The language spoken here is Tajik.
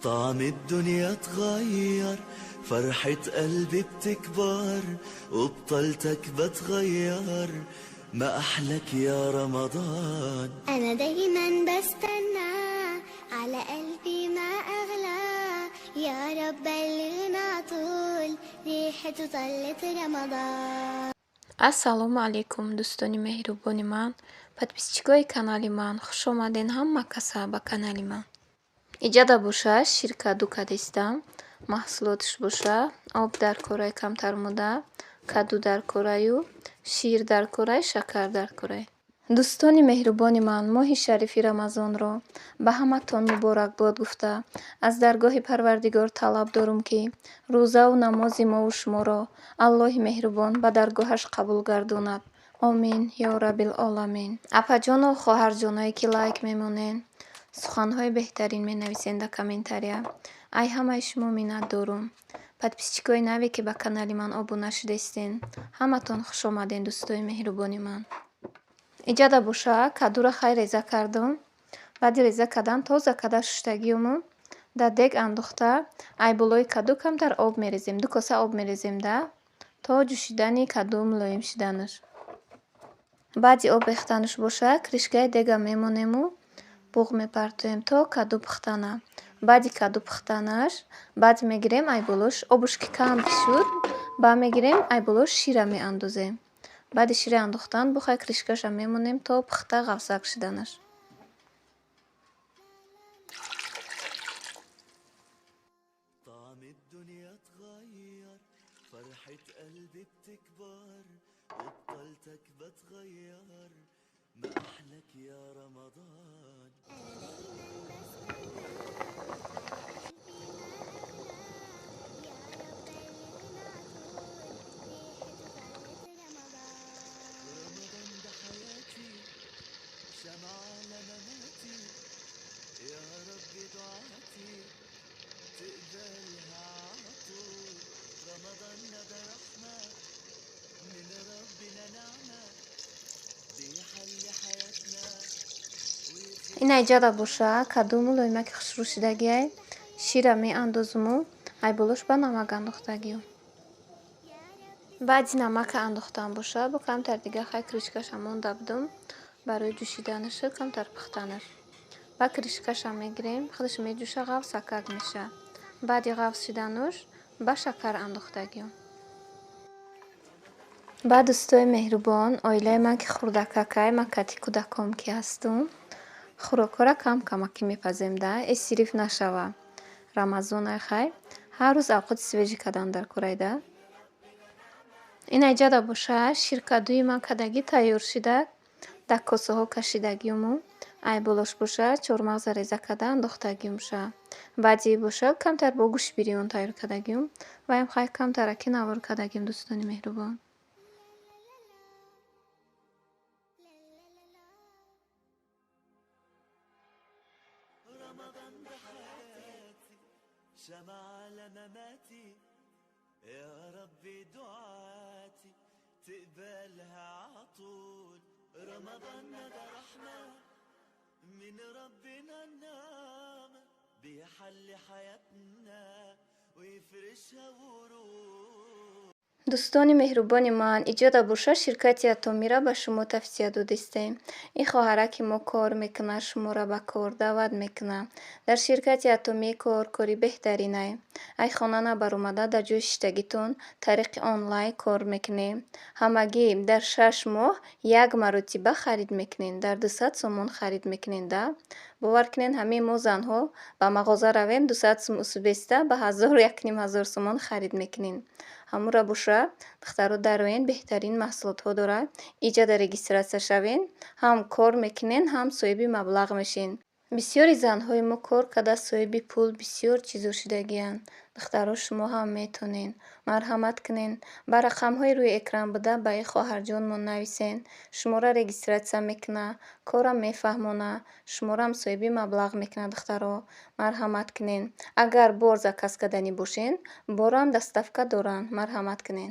طعم الدنيا اتغير، فرحة قلبي بتكبر، وبطلتك بتغير، ما أحلك يا رمضان. أنا دايما بستنى، على قلبي ما أغلى، يا رب بلغنا طول ريحته طلت رمضان. Ассалому алайкум, дӯстони меҳрубони ман, подписчикои канали ман, хуш омаден ҳама каса ба канали ман. Иҷада боша ширкаду кадистам, маҳсулотиш боша об дар кораи камтар мода, каду дар кораю, шир дар корай, шакар дар корай. дӯстони меҳрубони ман, моҳи шарифи рамазонро ба ҳаматон муборак бод гуфта, аз даргоҳи Парвардигор талаб дорум ки рӯзаву намози мову шуморо Аллоҳи меҳрубон ба даргоҳаш қабул гардонад. Омин ё раббил оламин. Апаҷону хоҳарҷоное ки лайк мемонен, суханҳои беҳтарин менависен дар комментария, ай ҳамаи шумо миннат дорум. Подписчикои наве ки ба канали ман обуна шудестен, ҳаматон хуш омаден дӯстои меҳрубони ман. Иҷада боша кадура хай реза кардум. Баъди реза кардан тоза када шуштагиюму дар дег андохта айбулои каду камтар об мерезем, 2 коса об мерезем да то ҷӯшидани каду мулоим шиданаш. Баъди об рехтанаш боша кришкаи дега мемонему буғ мепартоем то каду пухтана. Баъди каду пухтанаш баъд мегирем айбулош обуш ки кам шуд, баъд мегирем айбулош шира меандозем. Баъди шира андохтан бухай кришкаша мемонем то пухта ғафсак шиданаш. طعم الدنيا اتغير، فرحة قلبي بتكبر، وبطلتك بتغير، ما أحلك يا رمضان. رمضان ده حياتي، شمعة على مماتي، يا رب دعاتي تقبلها عطول. رمضان ده رحمة من ربنا، نعمة بيحلي حياتنا. Ин иҷада боша каду мулоимаки хушрӯшидагиай шира меандозуму айбулош ба намак андохтагию. Баъди намака андохтан боша бо камтар дига хай кришкаша монда будум барои ҷӯшиданаша камтар пухтанаш. Ба кришкаша мегирем, худаш меҷӯша, ғафсакак меша. Баъди ғафс шидануш ба шакар андохтагию. Ба дӯстои меҳрубон, оилаи ман ки хурдакакай, ман кати кӯдаком ки ҳастум, хӯрокҳоро кам-камакӣ мепазем да, эсриф нашава. Рамазонай хай, ҳар рӯз авқоти свежӣ кадан дар корай да. Ин иҷада боша ширкадуи ман кадагӣ тайёр шуда, дар косаҳо кашидагиюму айболош боша чормағза реза када андохтагиюм ша. Баъди боша камтар бо гӯшт бирён тайёр кардагиюм, ваям хай камтараки навор кардагиюм дӯстони меҳрубон. رمضان ده حياتي، شمعة على مماتي، يا ربي دعاتي تقبلها عطول. رمضان ده رحمة من ربنا، النعمة بيحلي حياتنا ويفرشها ورود. дӯстони меҳрубони ман, иҷода боша ширкати Атомира ба шумо тавсия додистем. Ин хоҳараки мо кор мекуна, шуморо ба кор даъват мекуна. Дар ширкати Атомӣ кор кори беҳтаринае. Ай хона набаромада дар ҷои шиштагитон тариқи онлайн кор мекунем. Ҳамагӣ дар 6 моҳ 1 маротиба харид мекунем, дар 200 сомон харид мекунем да. Бовар кунед ҳамаи мо занҳо ба мағоза равем 200 сум усубеста ба 1000-1500 сомон харид мекунем. ҳамура боша духтаро дароен беҳтарин маҳсулотҳо дорад. Иҷада регистратсия шавен, ҳам кор мекунен, ҳам соҳиби маблағ мешин. Бисёри занҳои мо кор карда соҳиби пул бисёр чизо шудагиянд. духтаро шумо ҳам метонен. Марҳамат кунен, ба рақамҳои рӯи экран буда ба ин хоҳарҷонмон нависен. Шуморо регистратсия мекуна, корам мефаҳмона, шуморам соҳиби маблағ мекуна. духтаро марҳамат кунен. Агар бор заказ карданӣ бошен, борам доставка доранд. марҳамат кунен.